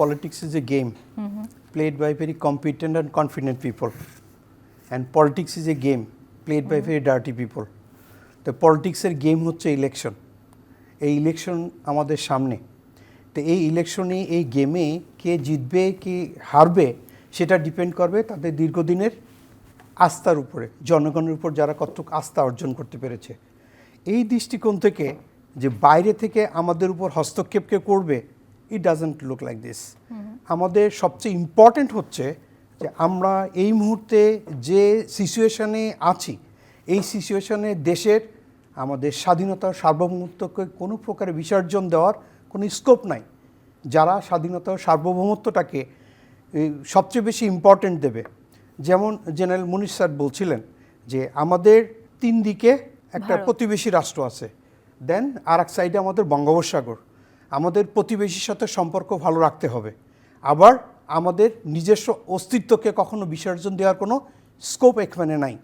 politics is a game played by very competent and confident people. And politics is a game played by very dirty people. The politics এর game হচ্ছে election. এই election আমাদের সামনে। তো এই ইলেকশনে এই গেমে কে জিতবে কে হারবে সেটা ডিপেন্ড করবে তাদের দীর্ঘদিনের আস্থার উপরে, জনগণের উপর যারা কতটুকু আস্থা অর্জন করতে পেরেছে। এই দৃষ্টিকোণ থেকে যে বাইরে থেকে আমাদের উপর হস্তক্ষেপ কে করবে, it doesn't look like this. আমাদের সবচেয়ে ইম্পর্ট্যান্ট হচ্ছে যে আমরা এই মুহূর্তে যে সিচুয়েশনে আছি, এই সিচুয়েশনে দেশের আমাদের স্বাধীনতা সার্বভৌমত্বকে কোনো প্রকারে বিসর্জন দেওয়ার কোনো স্কোপ নাই। যারা স্বাধীনতা সার্বভৌমত্বটাকে সবচেয়ে বেশি ইম্পর্ট্যান্ট দেবে, যেমন জেনারেল মুনির স্যার বলছিলেন যে আমাদের 3 দিকে একটা প্রতিবেশী রাষ্ট্র আছে, দেন আর এক সাইডে আমাদের বঙ্গোপসাগর। আমাদের প্রতিবেশীর সাথে সম্পর্ক ভালো রাখতে হবে, আবার আমাদের নিজস্ব অস্তিত্বকে কখনো বিসর্জন দেওয়ার কোনো স্কোপ এখানে নাই।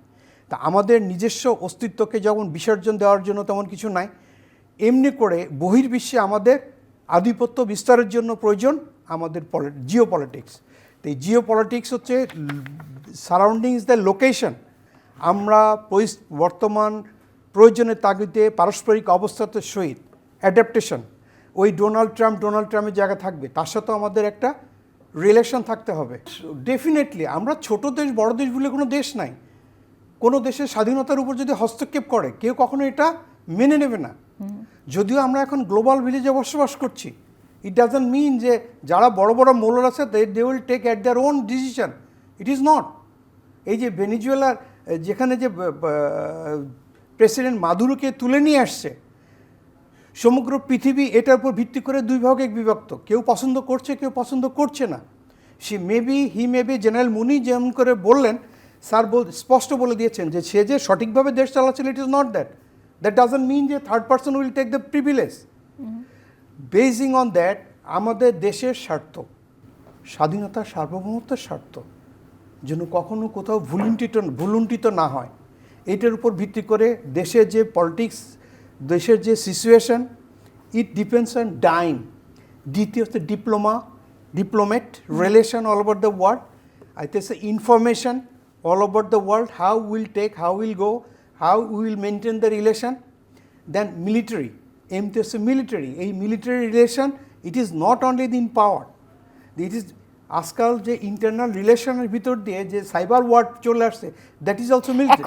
তা আমাদের নিজস্ব অস্তিত্বকে যেমন বিসর্জন দেওয়ার জন্য তেমন কিছু নাই, এমনি করে বহির্বিশ্বে আমাদের আধিপত্য বিস্তারের জন্য প্রয়োজন আমাদের জিও পলিটিক্স। তো এই জিও পলিটিক্স হচ্ছে সারাউন্ডিংস দ্য লোকেশন। আমরা বর্তমান প্রয়োজনের তাগিদে পারস্পরিক অবস্থাতে সহিত অ্যাডাপ্টেশন, ওই ডোনাল্ড ট্রাম্পের জায়গা থাকবে, তার সাথেও আমাদের একটা রিলেশন থাকতে হবে। ডেফিনেটলি আমরা ছোট দেশ বড় দেশ বলে কোনো দেশ নাই। কোনো দেশের স্বাধীনতার উপর যদি হস্তক্ষেপ করে কেউ কখনো এটা মেনে নেবে না। যদিও আমরা এখন গ্লোবাল ভিলেজে বসবাস করছি, ইট ডাজন্ট মিন যে যারা বড় বড় মোলর আছে they will take at their own decision. It is not. এই যে ভেনিজুয়েলার যেখানে যে প্রেসিডেন্ট মাদুরোকে তুলে নিয়ে আসছে, সমগ্র পৃথিবী এটার উপর ভিত্তি করে 2 ভাগে বিভক্ত। কেউ পছন্দ করছে, কেউ পছন্দ করছে না। হি মেবি জেনারেল মুনি যেমন করে বললেন, স্যার স্পষ্ট বলে দিয়েছেন যে সে যে সঠিকভাবে দেশ চালাচ্ছিল, it is not that doesn't mean যে third person will take the privilege. Basing on that আমাদের দেশের স্বার্থ, স্বাধীনতা সার্বভৌমত্বের স্বার্থ যেন কখনো কোথাও ভুলুণ্ঠিত না হয়, এটার উপর ভিত্তি করে দেশের যে পলিটিক্স, দেশের যে situation, it depends on dime. দ্বিতীয় হচ্ছে diplomat relation all over the world. আইতেছে information all over the world, how we'll take, how we'll go, how we will maintain the relation. Then military, military. A military relation, it is not only the in power, it is আজকাল যে internal রিলেশনের ভিতর দিয়ে যে cyber war চলে আসছে, that is also military.